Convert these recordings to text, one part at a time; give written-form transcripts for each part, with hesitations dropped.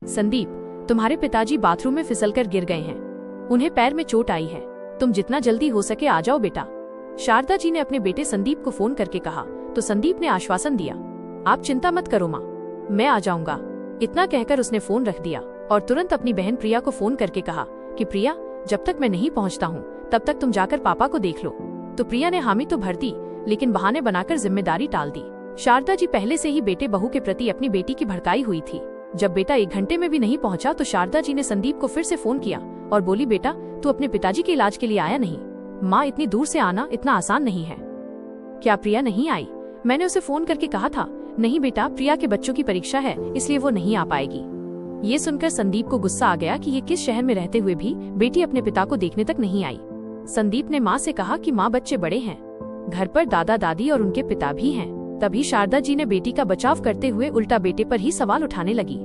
संदीप, तुम्हारे पिताजी बाथरूम में फिसलकर गिर गए हैं। उन्हें पैर में चोट आई है। तुम जितना जल्दी हो सके आ जाओ बेटा। शारदा जी ने अपने बेटे संदीप को फोन करके कहा तो संदीप ने आश्वासन दिया, आप चिंता मत करो माँ, मैं आ जाऊंगा। इतना कहकर उसने फोन रख दिया और तुरंत अपनी बहन प्रिया को फोन करके कहा कि प्रिया, जब तक मैं नहीं पहुंचता हूँ तब तक तुम जाकर पापा को देख लो। तो प्रिया ने हामी तो भर दी, लेकिन बहाने बनाकर जिम्मेदारी टाल दी। शारदा जी पहले से ही बेटे बहू के प्रति अपनी बेटी की भड़काई हुई थी। जब बेटा 1 घंटे में भी नहीं पहुंचा तो शारदा जी ने संदीप को फिर से फोन किया और बोली, बेटा तू अपने पिताजी के इलाज के लिए आया नहीं? माँ, इतनी दूर से आना इतना आसान नहीं है। क्या प्रिया नहीं आई? मैंने उसे फोन करके कहा था। नहीं बेटा, प्रिया के बच्चों की परीक्षा है इसलिए वो नहीं आ पाएगी। ये सुनकर संदीप को गुस्सा आ गया कि ये किस शहर में रहते हुए भी बेटी अपने पिता को देखने तक नहीं आई। संदीप ने माँ से कहा कि माँ, बच्चे बड़े हैं, घर पर दादा दादी और उनके पिता भी हैं। तभी शारदा जी ने बेटी का बचाव करते हुए उल्टा बेटे पर ही सवाल उठाने लगी।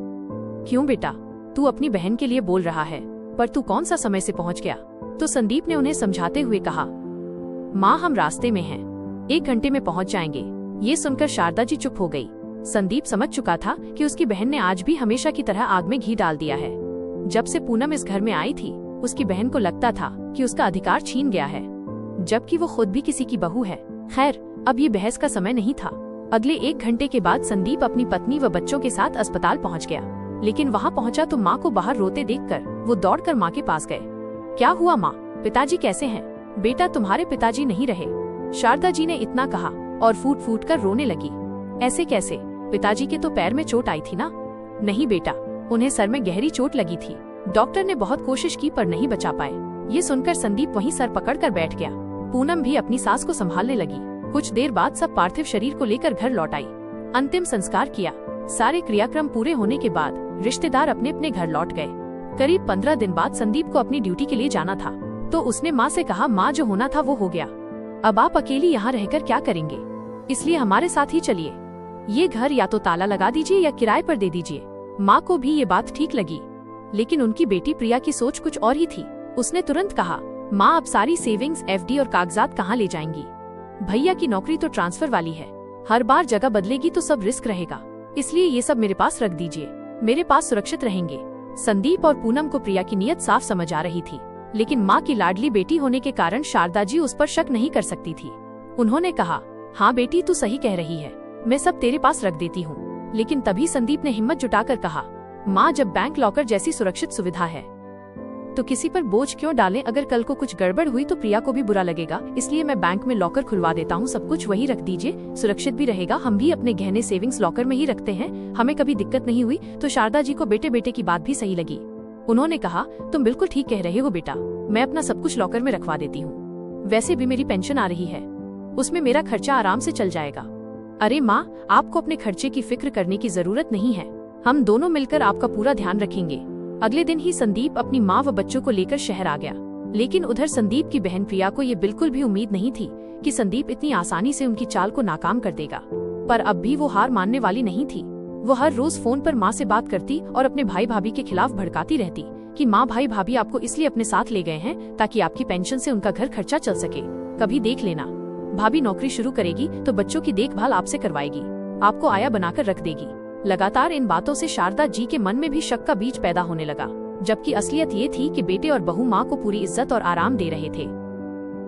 क्यों बेटा, तू अपनी बहन के लिए बोल रहा है, पर तू कौन सा समय से पहुंच गया? तो संदीप ने उन्हें समझाते हुए कहा, माँ हम रास्ते में हैं, 1 घंटे में पहुंच जाएंगे। ये सुनकर शारदा जी चुप हो गई। संदीप समझ चुका था कि उसकी बहन ने आज भी हमेशा की तरह आग में घी डाल दिया है। जब से पूनम इस घर में आई थी उसकी बहन को लगता था कि उसका अधिकार छीन गया है, जबकि वो खुद भी किसी की बहू है। खैर, अब ये बहस का समय नहीं था। अगले 1 घंटे के बाद संदीप अपनी पत्नी व बच्चों के साथ अस्पताल पहुंच गया, लेकिन वहां पहुंचा तो माँ को बाहर रोते देखकर वो दौड़कर माँ के पास गए। क्या हुआ माँ, पिताजी कैसे हैं? बेटा, तुम्हारे पिताजी नहीं रहे, शारदा जी ने इतना कहा और फूट फूट कर रोने लगी। ऐसे कैसे? पिताजी के तो पैर में चोट आई थी ना? नहीं बेटा, उन्हें सर में गहरी चोट लगी थी। डॉक्टर ने बहुत कोशिश की पर नहीं बचा पाए। ये सुनकर संदीप वहीं सर पकड़कर बैठ गया। पूनम भी अपनी सास को संभालने लगी। कुछ देर बाद सब पार्थिव शरीर को लेकर घर लौट आई। अंतिम संस्कार किया। सारे क्रियाक्रम पूरे होने के बाद रिश्तेदार अपने अपने घर लौट गए। करीब 15 दिन बाद संदीप को अपनी ड्यूटी के लिए जाना था, तो उसने माँ से कहा, माँ जो होना था वो हो गया, अब आप अकेली यहाँ रहकर क्या करेंगे, इसलिए हमारे साथ ही चलिए। ये घर या तो ताला लगा दीजिए या किराए पर दे दीजिए। माँ को भी ये बात ठीक लगी, लेकिन उनकी बेटी प्रिया की सोच कुछ और ही थी। उसने तुरंत कहा, माँ अब सारी सेविंग्स, FD और कागजात कहाँ ले जाएंगी? भैया की नौकरी तो ट्रांसफर वाली है, हर बार जगह बदलेगी तो सब रिस्क रहेगा, इसलिए ये सब मेरे पास रख दीजिए, मेरे पास सुरक्षित रहेंगे। संदीप और पूनम को प्रिया की नीयत साफ समझ आ रही थी, लेकिन माँ की लाडली बेटी होने के कारण शारदा जी उस पर शक नहीं कर सकती थी। उन्होंने कहा, हाँ बेटी तू सही कह रही है, मैं सब तेरे पास रख देती हूँ। लेकिन तभी संदीप ने हिम्मत जुटाकर कहा, माँ जब बैंक लॉकर जैसी सुरक्षित सुविधा है तो किसी पर बोझ क्यों डालें? अगर कल को कुछ गड़बड़ हुई तो प्रिया को भी बुरा लगेगा, इसलिए मैं बैंक में लॉकर खुलवा देता हूँ, सब कुछ वही रख दीजिए, सुरक्षित भी रहेगा। हम भी अपने गहने सेविंग्स लॉकर में ही रखते हैं, हमें कभी दिक्कत नहीं हुई। तो शारदा जी को बेटे बेटे की बात भी सही लगी। उन्होंने कहा, तुम बिल्कुल ठीक कह रहे हो बेटा, मैं अपना सब कुछ लॉकर में रखवा देती हूँ। वैसे भी मेरी पेंशन आ रही है, उसमें मेरा खर्चा आराम से चल जाएगा। अरे माँ, आपको अपने खर्चे की फिक्र करने की जरूरत नहीं है, हम दोनों मिलकर आपका पूरा ध्यान रखेंगे। अगले दिन ही संदीप अपनी माँ व बच्चों को लेकर शहर आ गया, लेकिन उधर संदीप की बहन प्रिया को ये बिल्कुल भी उम्मीद नहीं थी कि संदीप इतनी आसानी से उनकी चाल को नाकाम कर देगा। पर अब भी वो हार मानने वाली नहीं थी। वो हर रोज फोन पर माँ से बात करती और अपने भाई भाभी के खिलाफ भड़काती रहती कि माँ, भाई भाभी आपको इसलिए अपने साथ ले गए हैं ताकि आपकी पेंशन से उनका घर खर्चा चल सके। कभी देख लेना, भाभी नौकरी शुरू करेगी तो बच्चों की देखभाल आपसे करवाएगी, आपको आया बनाकर रख देगी। लगातार इन बातों से शारदा जी के मन में भी शक का बीज पैदा होने लगा, जबकि असलियत ये थी कि बेटे और बहू माँ को पूरी इज्जत और आराम दे रहे थे।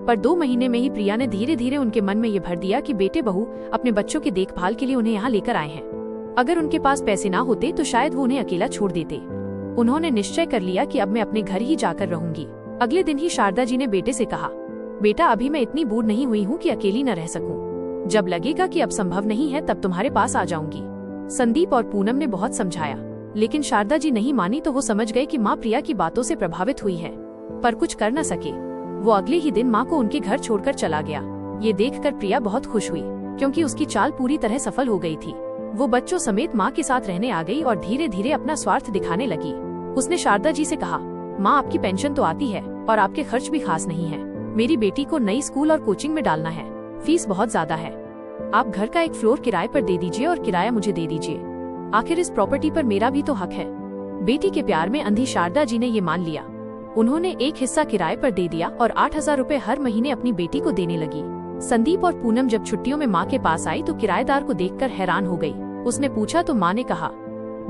पर 2 महीने में ही प्रिया ने धीरे धीरे उनके मन में ये भर दिया कि बेटे बहू अपने बच्चों की देखभाल के लिए उन्हें यहाँ लेकर आए हैं। अगर उनके पास पैसे ना होते तो शायद वो उन्हें अकेला छोड़ देते। उन्होंने निश्चय कर लिया कि अब मैं अपने घर ही जाकर रहूंगी। अगले दिन ही शारदा जी ने बेटे से कहा, बेटा अभी मैं इतनी बूढ़ नहीं हुई हूँ कि अकेली न रह सकूं, जब लगेगा कि अब संभव नहीं है तब तुम्हारे पास आ जाऊंगी। संदीप और पूनम ने बहुत समझाया, लेकिन शारदा जी नहीं मानी तो वो समझ गए कि माँ प्रिया की बातों से प्रभावित हुई है, पर कुछ कर न सके। वो अगले ही दिन माँ को उनके घर छोड़कर चला गया। ये देखकर प्रिया बहुत खुश हुई, क्योंकि उसकी चाल पूरी तरह सफल हो गई थी। वो बच्चों समेत माँ के साथ रहने आ गई और धीरे धीरे अपना स्वार्थ दिखाने लगी। उसने शारदा जी से कहा, माँ आपकी पेंशन तो आती है और आपके खर्च भी खास नहीं है, मेरी बेटी को नई स्कूल और कोचिंग में डालना है, फीस बहुत ज्यादा है, आप घर का 1 फ्लोर किराए पर दे दीजिए और किराया मुझे दे दीजिए, आखिर इस प्रॉपर्टी पर मेरा भी तो हक है। बेटी के प्यार में अंधी शारदा जी ने ये मान लिया। उन्होंने एक हिस्सा किराए पर दे दिया और 8,000 रुपए हर महीने अपनी बेटी को देने लगी। संदीप और पूनम जब छुट्टियों में माँ के पास आई तो किराएदार को देखकर हैरान हो गई। उसने पूछा तो माँ ने कहा,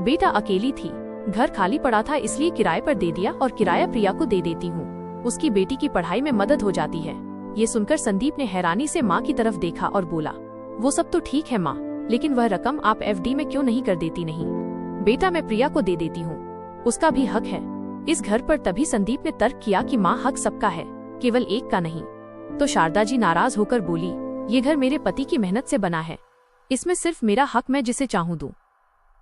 बेटा अकेली थी, घर खाली पड़ा था इसलिए किराए पर दे दिया और किराया प्रिया को दे देती हूँ। उसकी बेटी की पढ़ाई में मदद हो जाती है। ये सुनकर संदीप ने हैरानी से माँ की तरफ देखा और बोला, वो सब तो ठीक है माँ, लेकिन वह रकम आप एफडी में क्यों नहीं कर देती? नहीं बेटा, मैं प्रिया को दे देती हूँ, उसका भी हक है इस घर पर। तभी संदीप ने तर्क किया कि माँ, हक सबका है, केवल एक का नहीं। तो शारदा जी नाराज होकर बोली, ये घर मेरे पति की मेहनत से बना है, इसमें सिर्फ मेरा हक मैं जिसे चाहूँ दूं,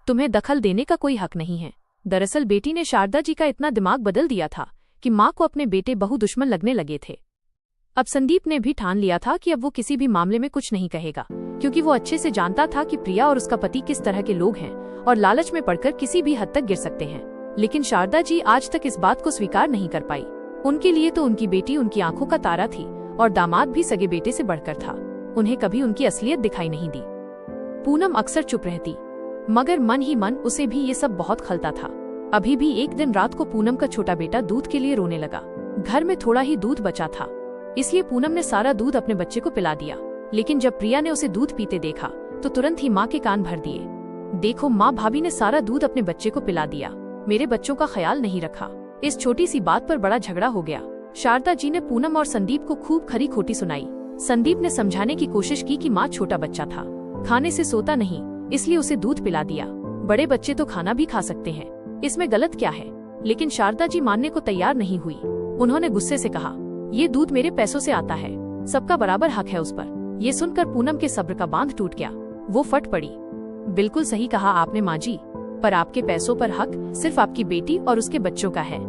तुम्हें दखल देने का कोई हक नहीं है। दरअसल बेटी ने शारदा जी का इतना दिमाग बदल दिया था कि माँ को अपने बेटे बहु दुश्मन लगने लगे थे। अब संदीप ने भी ठान लिया था कि अब वो किसी भी मामले में कुछ नहीं कहेगा, क्योंकि वो अच्छे से जानता था कि प्रिया और उसका पति किस तरह के लोग हैं और लालच में पड़कर किसी भी हद तक गिर सकते हैं। लेकिन शारदा जी आज तक इस बात को स्वीकार नहीं कर पाई। उनके लिए तो उनकी बेटी उनकी आंखों का तारा थी और दामाद भी सगे बेटे से बढ़कर था। उन्हें कभी उनकी असलियत दिखाई नहीं दी। पूनम अक्सर चुप रहती, मगर मन ही मन उसे भी ये सब बहुत खलता था। अभी भी एक दिन रात को पूनम का छोटा बेटा दूध के लिए रोने लगा। घर में थोड़ा ही दूध बचा था, इसलिए पूनम ने सारा दूध अपने बच्चे को पिला दिया। लेकिन जब प्रिया ने उसे दूध पीते देखा तो तुरंत ही माँ के कान भर दिए। देखो माँ, भाभी ने सारा दूध अपने बच्चे को पिला दिया, मेरे बच्चों का ख्याल नहीं रखा। इस छोटी सी बात पर बड़ा झगड़ा हो गया। शारदा जी ने पूनम और संदीप को खूब खरी खोटी सुनाई। संदीप ने समझाने की कोशिश की कि माँ छोटा बच्चा था, खाने से सोता नहीं, इसलिए उसे दूध पिला दिया। बड़े बच्चे तो खाना भी खा सकते हैं, इसमें गलत क्या है? लेकिन शारदा जी मानने को तैयार नहीं हुई। उन्होंने गुस्से से कहा, ये दूध मेरे पैसों से आता है, सबका बराबर हक है उस पर। ये सुनकर पूनम के सब्र का बांध टूट गया, वो फट पड़ी। बिल्कुल सही कहा आपने माँ जी, पर आपके पैसों पर हक सिर्फ आपकी बेटी और उसके बच्चों का है,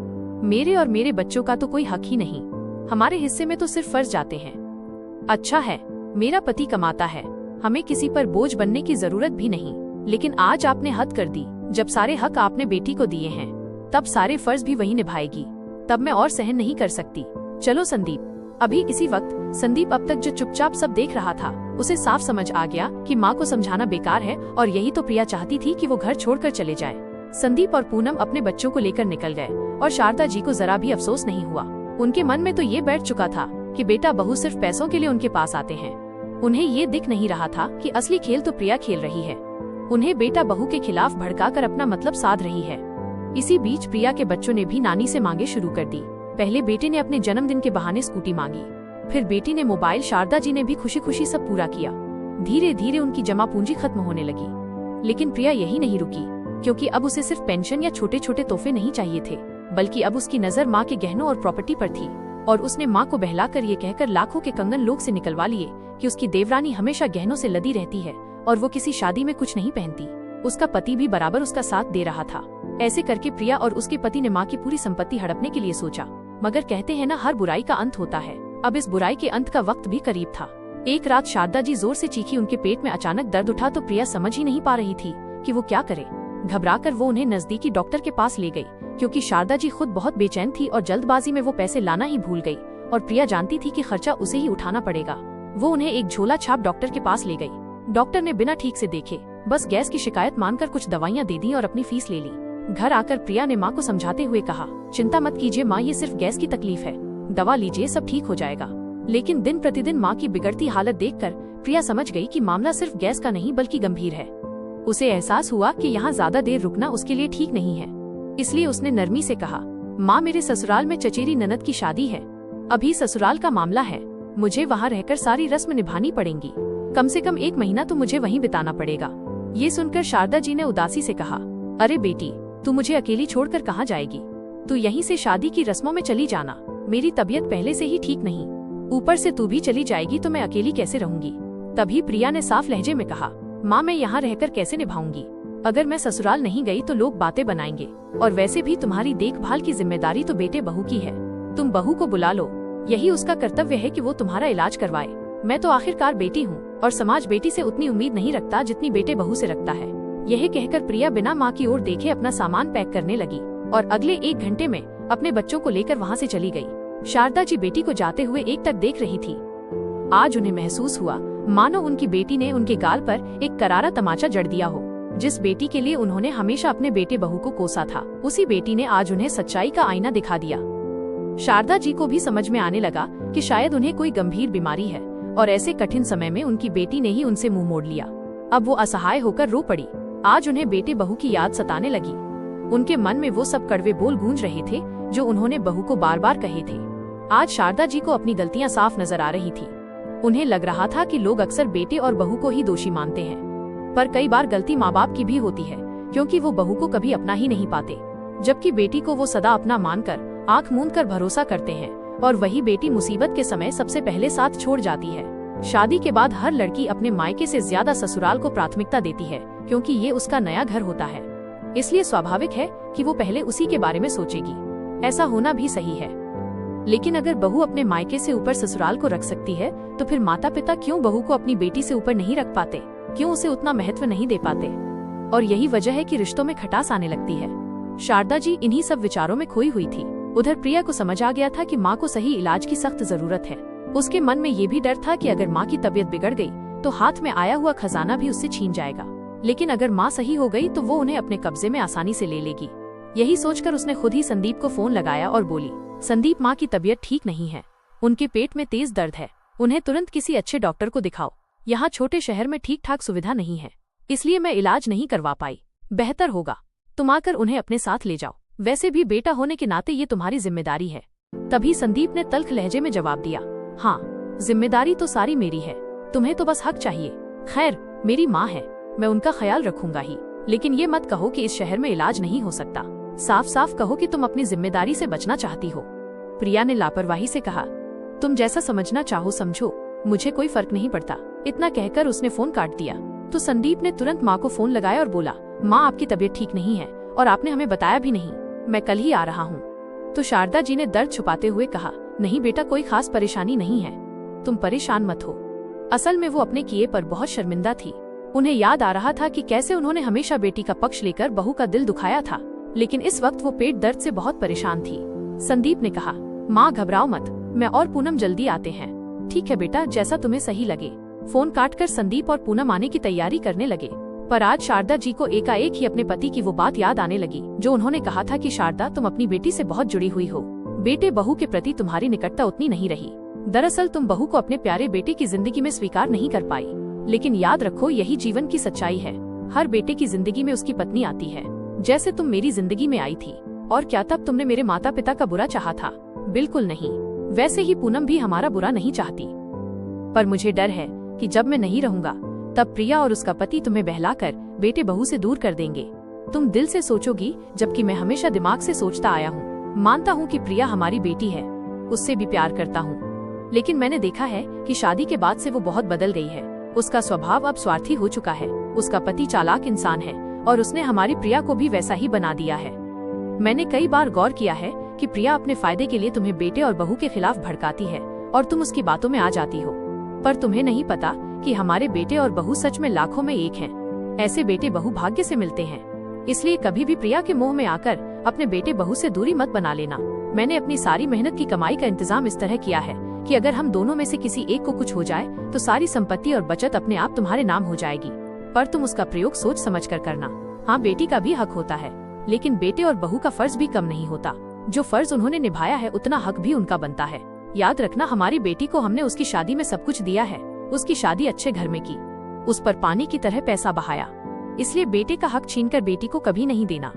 मेरे और मेरे बच्चों का तो कोई हक ही नहीं। हमारे हिस्से में तो सिर्फ फर्ज जाते हैं। अच्छा है, मेरा पति कमाता है, हमें किसी पर बोझ बनने की जरूरत भी नहीं। लेकिन आज आपने हद कर दी। जब सारे हक आपने बेटी को दिए हैं, तब सारे फर्ज भी वही निभाएगी। तब मैं और सहन नहीं कर सकती। चलो संदीप। अभी इसी वक्त संदीप अब तक जो चुपचाप सब देख रहा था, उसे साफ समझ आ गया कि माँ को समझाना बेकार है और यही तो प्रिया चाहती थी कि वो घर छोड़कर चले जाए। संदीप और पूनम अपने बच्चों को लेकर निकल गए और शारदा जी को जरा भी अफसोस नहीं हुआ। उनके मन में तो ये बैठ चुका था कि बेटा बहू सिर्फ पैसों के लिए उनके पास आते हैं। उन्हें ये दिख नहीं रहा था कि असली खेल तो प्रिया खेल रही है। उन्हें बेटा बहू के खिलाफ भड़काकर अपना मतलब साध रही है। इसी बीच प्रिया के बच्चों ने भी नानी से मांगे शुरू कर दी। पहले बेटे ने अपने जन्मदिन के बहाने स्कूटी मांगी, फिर बेटी ने मोबाइल। शारदा जी ने भी खुशी खुशी सब पूरा किया। धीरे धीरे उनकी जमा पूंजी खत्म होने लगी। लेकिन प्रिया यही नहीं रुकी, क्योंकि अब उसे सिर्फ पेंशन या छोटे छोटे तोहफे नहीं चाहिए थे, बल्कि अब उसकी नजर माँ के गहनों और प्रॉपर्टी पर थी। और उसने माँ को बहलाकर ये कहकर लाखों के कंगन लोग से निकलवा लिए कि उसकी देवरानी हमेशा गहनों से लदी रहती है और वो किसी शादी में कुछ नहीं पहनती। उसका पति भी बराबर उसका साथ दे रहा था। ऐसे करके प्रिया और उसके पति ने माँ की पूरी संपत्ति हड़पने के लिए सोचा। मगर कहते हैं ना, हर बुराई का अंत होता है। अब इस बुराई के अंत का वक्त भी करीब था। एक रात शारदा जी जोर से चीखी। उनके पेट में अचानक दर्द उठा तो प्रिया समझ ही नहीं पा रही थी कि वो क्या करे। घबराकर वो उन्हें नजदीकी डॉक्टर के पास ले गई, क्योंकि शारदा जी खुद बहुत बेचैन थी और जल्दबाजी में वो पैसे लाना ही भूल गई और प्रिया जानती थी कि खर्चा उसे ही उठाना पड़ेगा। वो उन्हें एक झोला छाप डॉक्टर के पास ले गई। डॉक्टर ने बिना ठीक से देखे बस गैस की शिकायत मानकर कुछ दवाइयाँ दे दी और अपनी फीस ले ली। घर आकर प्रिया ने माँ को समझाते हुए कहा, चिंता मत कीजिए माँ, ये सिर्फ गैस की तकलीफ है, दवा लीजिए, सब ठीक हो जाएगा। लेकिन दिन प्रतिदिन माँ की बिगड़ती हालत देखकर प्रिया समझ गई कि मामला सिर्फ गैस का नहीं बल्कि गंभीर है। उसे एहसास हुआ कि यहाँ ज्यादा देर रुकना उसके लिए ठीक नहीं है। इसलिए उसने नरमी से कहा, माँ, मेरे ससुराल में चचेरी ननद की शादी है, अभी ससुराल का मामला है, मुझे वहाँ रहकर सारी रस्म निभानी पड़ेंगी। कम से कम 1 महीना तो मुझे वहीं बिताना पड़ेगा। ये सुनकर शारदा जी ने उदासी से कहा, अरे बेटी, तू मुझे अकेली छोड़कर कहाँ जाएगी? तू यहीं से शादी की रस्मों में चली जाना। मेरी तबीयत पहले से ही ठीक नहीं, ऊपर से तू भी चली जाएगी तो मैं अकेली कैसे रहूंगी? तभी प्रिया ने साफ लहजे में कहा, माँ, मैं यहाँ रहकर कैसे निभाऊंगी? अगर मैं ससुराल नहीं गई तो लोग बातें बनाएंगे, और वैसे भी तुम्हारी देखभाल की जिम्मेदारी तो बेटे बहू की है। तुम बहू को बुला लो, यही उसका कर्तव्य है कि वो तुम्हारा इलाज करवाए। मैं तो आखिरकार बेटी हूँ और समाज बेटी से उतनी उम्मीद नहीं रखता जितनी बेटे बहू से रखता है। यह कहकर प्रिया बिना माँ की ओर देखे अपना सामान पैक करने लगी और अगले 1 घंटे में अपने बच्चों को लेकर वहाँ से चली गई। शारदा जी बेटी को जाते हुए एकटक देख रही थी। आज उन्हें महसूस हुआ मानो उनकी बेटी ने उनके गाल पर एक करारा तमाचा जड़ दिया हो। जिस बेटी के लिए उन्होंने हमेशा अपने बेटे बहू को कोसा था, उसी बेटी ने आज उन्हें सच्चाई का आईना दिखा दिया। शारदा जी को भी समझ में आने लगा कि शायद उन्हें कोई गंभीर बीमारी है और ऐसे कठिन समय में उनकी बेटी ने ही उनसे मुंह मोड़ लिया। अब वो असहाय होकर रो पड़ी। आज उन्हें बेटे बहू की याद सताने लगी। उनके मन में वो सब कड़वे बोल गूंज रहे थे जो उन्होंने बहू को बार बार कहे थे। आज शारदा जी को अपनी गलतियां साफ नजर आ रही थी। उन्हें लग रहा था कि लोग अक्सर बेटे और बहू को ही दोषी मानते हैं, पर कई बार गलती माँ बाप की भी होती है, क्योंकि वो बहू को कभी अपना ही नहीं पाते, जबकि बेटी को वो सदा अपना मानकर आंख मूंद कर भरोसा करते हैं, और वही बेटी मुसीबत के समय सबसे पहले साथ छोड़ जाती है। शादी के बाद हर लड़की अपने मायके से ज्यादा ससुराल को प्राथमिकता देती है, क्योंकि ये उसका नया घर होता है। इसलिए स्वाभाविक है कि वो पहले उसी के बारे में सोचेगी। ऐसा होना भी सही है। लेकिन अगर बहू अपने मायके से ऊपर ससुराल को रख सकती है, तो फिर माता पिता क्यों बहू को अपनी बेटी से ऊपर नहीं रख पाते, क्यों उसे उतना महत्व नहीं दे पाते? और यही वजह है कि रिश्तों में खटास आने लगती है। शारदा जी इन्हीं सब विचारों में खोई हुई थी। उधर प्रिया को समझ आ गया था कि माँ को सही इलाज की सख्त जरूरत है। उसके मन में ये भी डर था कि अगर माँ की तबीयत बिगड़ गई तो हाथ में आया हुआ खजाना भी उससे छीन जाएगा, लेकिन अगर माँ सही हो गई तो वो उन्हें अपने कब्जे में आसानी से ले लेगी। यही सोचकर उसने खुद ही संदीप को फोन लगाया और बोली, संदीप, माँ की तबीयत ठीक नहीं है, उनके पेट में तेज दर्द है, उन्हें तुरंत किसी अच्छे डॉक्टर को दिखाओ। यहाँ छोटे शहर में ठीक ठाक सुविधा नहीं है, इसलिए मैं इलाज नहीं करवा पाई। बेहतर होगा तुम आकर उन्हें अपने साथ ले जाओ, वैसे भी बेटा होने के नाते ये तुम्हारी जिम्मेदारी है। तभी संदीप ने तल्ख लहजे में जवाब दिया, हाँ, जिम्मेदारी तो सारी मेरी है, तुम्हें तो बस हक चाहिए। खैर, मेरी माँ है, मैं उनका ख्याल रखूंगा ही, लेकिन ये मत कहो कि इस शहर में इलाज नहीं हो सकता। साफ साफ कहो कि तुम अपनी जिम्मेदारी से बचना चाहती हो। प्रिया ने लापरवाही से कहा, तुम जैसा समझना चाहो समझो, मुझे कोई फर्क नहीं पड़ता। इतना कहकर उसने फोन काट दिया। तो संदीप ने तुरंत माँ को फोन लगाया और बोला, माँ, आपकी तबीयत ठीक नहीं है और आपने हमें बताया भी नहीं, मैं कल ही आ रहा हूँ। तो शारदा जी ने दर्द छुपाते हुए कहा, नहीं बेटा, कोई खास परेशानी नहीं है, तुम परेशान मत हो। असल में वो अपने किए पर बहुत शर्मिंदा थी। उन्हें याद आ रहा था कि कैसे उन्होंने हमेशा बेटी का पक्ष लेकर बहू का दिल दुखाया था, लेकिन इस वक्त वो पेट दर्द से बहुत परेशान थी। संदीप ने कहा, माँ घबराओ मत, मैं और पूनम जल्दी आते हैं। ठीक है बेटा, जैसा तुम्हें सही लगे। फोन काटकर संदीप और पूनम आने की तैयारी करने लगे। पर आज शारदा जी को एकाएक ही अपने पति की वो बात याद आने लगी जो उन्होंने कहा था कि शारदा, तुम अपनी बेटी से बहुत जुड़ी हुई हो, बेटे बहू के प्रति तुम्हारी निकटता उतनी नहीं रही। दरअसल तुम बहू को अपने प्यारे बेटे की जिंदगी में स्वीकार नहीं कर पाई। लेकिन याद रखो, यही जीवन की सच्चाई है। हर बेटे की जिंदगी में उसकी पत्नी आती है, जैसे तुम मेरी जिंदगी में आई थी। और क्या तब तुमने मेरे माता पिता का बुरा चाहा था? बिल्कुल नहीं। वैसे ही पूनम भी हमारा बुरा नहीं चाहती, पर मुझे डर है कि जब मैं नहीं रहूंगा तब प्रिया और उसका पति तुम्हें बहलाकर बेटे बहू से दूर कर देंगे। तुम दिल से सोचोगी, जबकि मैं हमेशा दिमाग से सोचता आया हूँ। मानता हूँ कि प्रिया हमारी बेटी है, उससे भी प्यार करता हूँ, लेकिन मैंने देखा है कि शादी के बाद से वो बहुत बदल गई है। उसका स्वभाव अब स्वार्थी हो चुका है। उसका पति चालाक इंसान है और उसने हमारी प्रिया को भी वैसा ही बना दिया है। मैंने कई बार गौर किया है कि प्रिया अपने फायदे के लिए तुम्हें बेटे और बहू के खिलाफ भड़काती है और तुम उसकी बातों में आ जाती हो। पर तुम्हें नहीं पता कि हमारे बेटे और बहू सच में लाखों में एक हैं। ऐसे बेटे बहू भाग्य से मिलते हैं। इसलिए कभी भी प्रिया के मोह में आकर अपने बेटे बहू से दूरी मत बना लेना। मैंने अपनी सारी मेहनत की कमाई का इंतजाम इस तरह किया है कि अगर हम दोनों में से किसी एक को कुछ हो जाए तो सारी संपत्ति और बचत अपने आप तुम्हारे नाम हो जाएगी। पर तुम उसका प्रयोग सोच समझ कर करना। हाँ, बेटी का भी हक होता है, लेकिन बेटे और बहू का फर्ज भी कम नहीं होता। जो फर्ज उन्होंने निभाया है उतना हक भी उनका बनता है। याद रखना, हमारी बेटी को हमने उसकी शादी में सब कुछ दिया है। उसकी शादी अच्छे घर में की, उस पर पानी की तरह पैसा बहाया, इसलिए बेटे का हक छीनकर बेटी को कभी नहीं देना।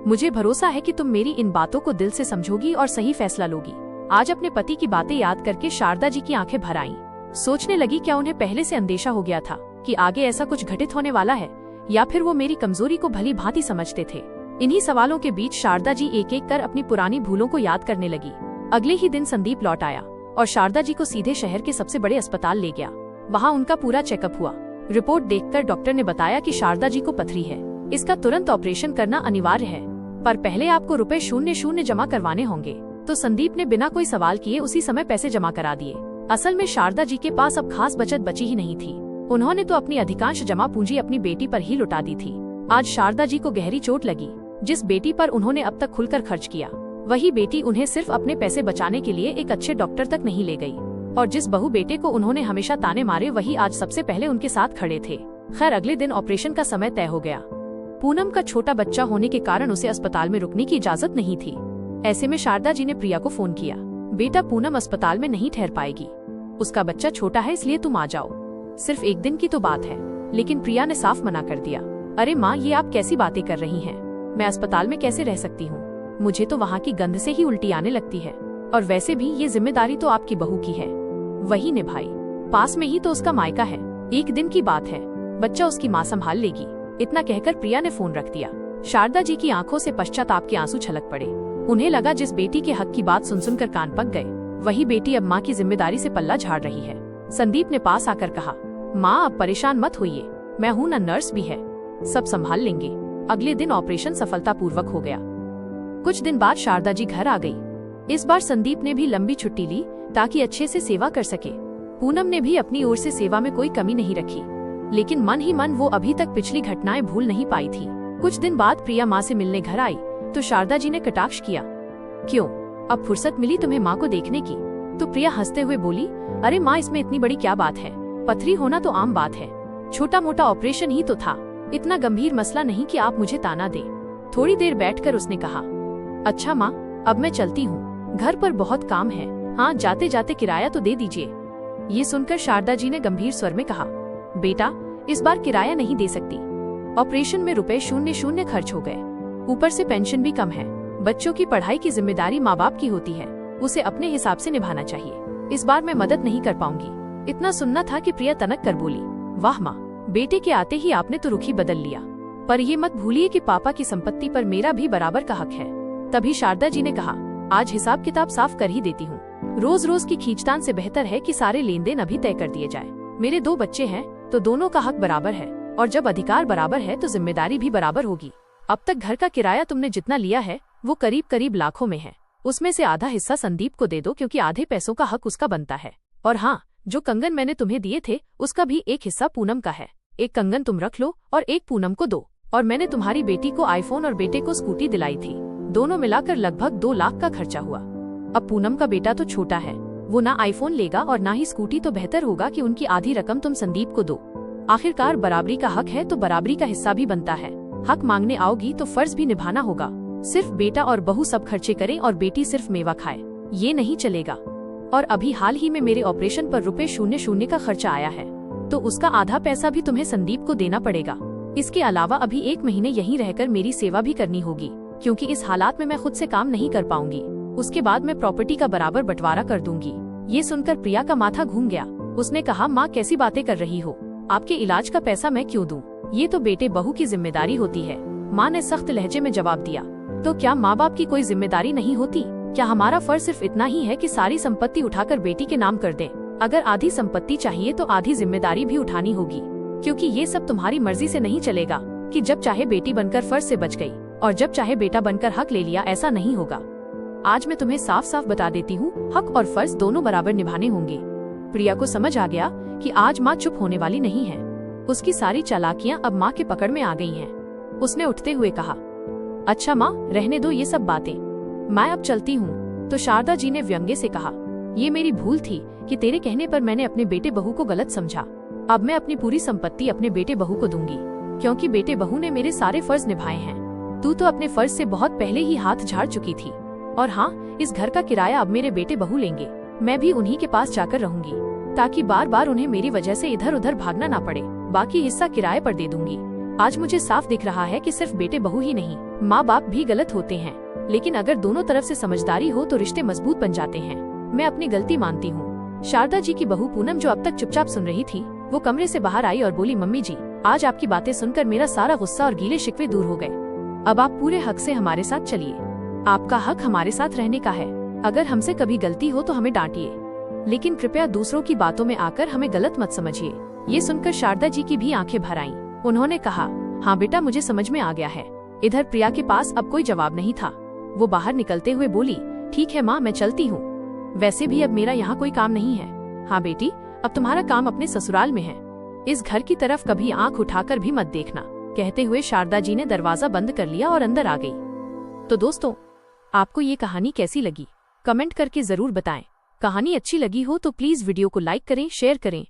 मुझे भरोसा है कि तुम मेरी इन बातों को दिल से समझोगी और सही फैसला लोगी। आज अपने पति की बातें याद करके शारदा जी की आंखें भर आईं। सोचने लगी, क्या उन्हें पहले से अंदेशा हो गया था कि आगे ऐसा कुछ घटित होने वाला है, या फिर वो मेरी कमजोरी को भली भांति समझते थे। इन्हीं सवालों के बीच शारदा जी एक एक कर अपनी पुरानी भूलों को याद करने लगी। अगले ही दिन संदीप लौट आया और शारदा जी को सीधे शहर के सबसे बड़े अस्पताल ले गया। वहाँ उनका पूरा चेकअप हुआ। रिपोर्ट देखकर डॉक्टर ने बताया कि शारदा जी को पथरी है, इसका तुरंत ऑपरेशन करना अनिवार्य है, पर पहले आपको ₹0 जमा करवाने होंगे। तो संदीप ने बिना कोई सवाल किए उसी समय पैसे जमा करा दिए। असल में शारदा जी के पास अब खास बचत बची ही नहीं थी। उन्होंने तो अपनी अधिकांश जमा पूंजी अपनी बेटी पर ही लुटा दी थी। आज शारदा जी को गहरी चोट लगी। जिस बेटी पर उन्होंने अब तक खुलकर खर्च किया, वही बेटी उन्हें सिर्फ अपने पैसे बचाने के लिए एक अच्छे डॉक्टर तक नहीं ले गई। और जिस बहू बेटे को उन्होंने हमेशा ताने मारे, वही आज सबसे पहले उनके साथ खड़े थे। खैर, अगले दिन ऑपरेशन का समय तय हो गया। पूनम का छोटा बच्चा होने के कारण उसे अस्पताल में रुकने की इजाजत नहीं थी। ऐसे में शारदा जी ने प्रिया को फोन किया, बेटा, पूनम अस्पताल में नहीं ठहर पाएगी, उसका बच्चा छोटा है, इसलिए तुम आ जाओ, सिर्फ एक दिन की तो बात है। लेकिन प्रिया ने साफ मना कर दिया। अरे माँ, ये आप कैसी बातें कर रही हैं? मैं अस्पताल में कैसे रह सकती हूँ? मुझे तो वहाँ की गंध से ही उल्टी आने लगती है। और वैसे भी ये जिम्मेदारी तो आपकी बहू की है, वही निभाई। पास में ही तो उसका मायका है, एक दिन की बात है, बच्चा उसकी माँ संभाल लेगी। इतना कहकर प्रिया ने फोन रख दिया। शारदा जी की आंखों से पश्चाताप के आंसू छलक पड़े। उन्हें लगा जिस बेटी के हक की बात सुन सुनकर कान पक गए, वही बेटी अब माँ की जिम्मेदारी से पल्ला झाड़ रही है। संदीप ने पास आकर कहा, माँ अब परेशान मत होइए, मैं हूँ ना, नर्स भी है, सब संभाल लेंगे। अगले दिन ऑपरेशन सफलतापूर्वक हो गया। कुछ दिन बाद शारदा जी घर आ गई। इस बार संदीप ने भी लंबी छुट्टी ली ताकि अच्छे से सेवा कर सके। पूनम ने भी अपनी ओर से सेवा में कोई कमी नहीं रखी, लेकिन मन ही मन वो अभी तक पिछली घटनाएं भूल नहीं पाई थी। कुछ दिन बाद प्रिया माँ से मिलने घर आई तो शारदा जी ने कटाक्ष किया, क्यों, अब फुर्सत मिली तुम्हें माँ को देखने की? तो प्रिया हंसते हुए बोली, अरे माँ, इसमें इतनी बड़ी क्या बात है, पथरी होना तो आम बात है, छोटा मोटा ऑपरेशन ही तो था, इतना गंभीर मसला नहीं कि आप मुझे ताना दे। थोड़ी देर बैठकर उसने कहा, अच्छा माँ, अब मैं चलती हूँ, घर पर बहुत काम है, हाँ जाते जाते किराया तो दे दीजिए। ये सुनकर शारदा जी ने गंभीर स्वर में कहा, बेटा इस बार किराया नहीं दे सकती, ऑपरेशन में ₹0 खर्च हो गए, ऊपर से पेंशन भी कम है, बच्चों की पढ़ाई की जिम्मेदारी माँ बाप की होती है, उसे अपने हिसाब से निभाना चाहिए, इस बार मैं मदद नहीं कर पाऊंगी। इतना सुनना था कि प्रिया तनक कर बोली, वाह माँ, बेटे के आते ही आपने तो रुख ही बदल लिया, पर ये मत भूलिए कि पापा की संपत्ति पर मेरा भी बराबर का हक है। तभी शारदा जी ने कहा, आज हिसाब किताब साफ कर ही देती हूँ, रोज रोज की खींचतान से बेहतर है कि सारे लेन देन अभी तय कर दिए जाए। मेरे 2 बच्चे हैं तो दोनों का हक बराबर है, और जब अधिकार बराबर है तो जिम्मेदारी भी बराबर होगी। अब तक घर का किराया तुमने जितना लिया है वो करीब करीब लाखों में है, उसमें से आधा हिस्सा संदीप को दे दो क्योंकि आधे पैसों का हक उसका बनता है। और हाँ, जो कंगन मैंने तुम्हें दिए थे उसका भी एक हिस्सा पूनम का है, एक कंगन तुम रख लो और एक पूनम को दो। और मैंने तुम्हारी बेटी को आईफोन और बेटे को स्कूटी दिलाई थी, दोनों मिलाकर लगभग 2 लाख का खर्चा हुआ। अब पूनम का बेटा तो छोटा है, वो ना आईफोन लेगा और ना ही स्कूटी, तो बेहतर होगा कि उनकी आधी रकम तुम संदीप को दो। आखिरकार बराबरी का हक है तो बराबरी का हिस्सा भी बनता है, हक मांगने आओगी तो फर्ज भी निभाना होगा। सिर्फ बेटा और बहू सब खर्चे करें और बेटी सिर्फ मेवा खाए, ये नहीं चलेगा। और अभी हाल ही में मेरे ऑपरेशन पर ₹0 का खर्चा आया है, तो उसका आधा पैसा भी तुम्हें संदीप को देना पड़ेगा। इसके अलावा अभी 1 महीने यहीं रहकर मेरी सेवा भी करनी होगी, क्योंकि इस हालात में मैं खुद से काम नहीं कर पाऊंगी। उसके बाद मैं प्रॉपर्टी का बराबर बंटवारा कर दूंगी। ये सुनकर प्रिया का माथा घूम गया। उसने कहा, माँ कैसी बातें कर रही हो, आपके इलाज का पैसा मैं क्यों दूं? ये तो बेटे बहू की जिम्मेदारी होती है। माँ ने सख्त लहजे में जवाब दिया, तो क्या माँ बाप की कोई जिम्मेदारी नहीं होती? क्या हमारा फर्ज सिर्फ इतना ही है कि सारी संपत्ति उठाकर बेटी के नाम कर दें? अगर आधी संपत्ति चाहिए तो आधी जिम्मेदारी भी उठानी होगी, क्योंकि ये सब तुम्हारी मर्जी से नहीं चलेगा कि जब चाहे बेटी बनकर फर्ज से बच गई और जब चाहे बेटा बनकर हक ले लिया। ऐसा नहीं होगा। आज मैं तुम्हें साफ साफ बता देती हूँ, हक और फर्ज दोनों बराबर निभाने होंगे। प्रिया को समझ आ गया कि आज माँ चुप होने वाली नहीं है। उसकी सारी चालाकियाँ अब माँ के पकड़ में आ गई हैं। उसने उठते हुए कहा, अच्छा माँ, रहने दो ये सब बातें, मैं अब चलती हूँ। तो शारदा जी ने व्यंग्य से कहा, ये मेरी भूल थी कि तेरे कहने पर मैंने अपने बेटे बहू को गलत समझा। अब मैं अपनी पूरी संपत्ति अपने बेटे बहू को दूंगी, क्योंकि बेटे बहू ने मेरे सारे फर्ज निभाए हैं। तू तो अपने फर्ज से बहुत पहले ही हाथ झाड़ चुकी थी। और हाँ, इस घर का किराया अब मेरे बेटे बहू लेंगे। मैं भी उन्हीं के पास जाकर रहूंगी, ताकि बार बार उन्हें मेरी वजह से इधर उधर भागना ना पड़े। बाकी हिस्सा किराए पर दे दूंगी। आज मुझे साफ दिख रहा है कि सिर्फ बेटे बहू ही नहीं, माँ बाप भी गलत होते हैं, लेकिन अगर दोनों तरफ से समझदारी हो तो रिश्ते मजबूत बन जाते हैं। मैं अपनी गलती मानती हूँ। शारदा जी की बहू पूनम, जो अब तक चुपचाप सुन रही थी, वो कमरे से बाहर आई और बोली, मम्मी जी, आज आपकी बातें सुनकर मेरा सारा गुस्सा और गीले शिकवे दूर हो गए। अब आप पूरे हक से हमारे साथ चलिए। आपका हक हमारे साथ रहने का है। अगर हमसे कभी गलती हो तो हमें डांटिए, लेकिन कृपया दूसरों की बातों में आकर हमें गलत मत समझिए। ये सुनकर शारदा जी की भी आंखें भर आईं। उन्होंने कहा, हाँ बेटा, मुझे समझ में आ गया है। इधर प्रिया के पास अब कोई जवाब नहीं था। वो बाहर निकलते हुए बोली, ठीक है माँ, मैं चलती हूँ। वैसे भी अब मेरा यहाँ कोई काम नहीं है। हाँ बेटी, अब तुम्हारा काम अपने ससुराल में है। इस घर की तरफ कभी आंख उठाकर भी मत देखना। कहते हुए शारदा जी ने दरवाजा बंद कर लिया और अंदर आ गई। तो दोस्तों, आपको ये कहानी कैसी लगी? कमेंट करके जरूर बताएं। कहानी अच्छी लगी हो तो प्लीज वीडियो को लाइक करें, शेयर करें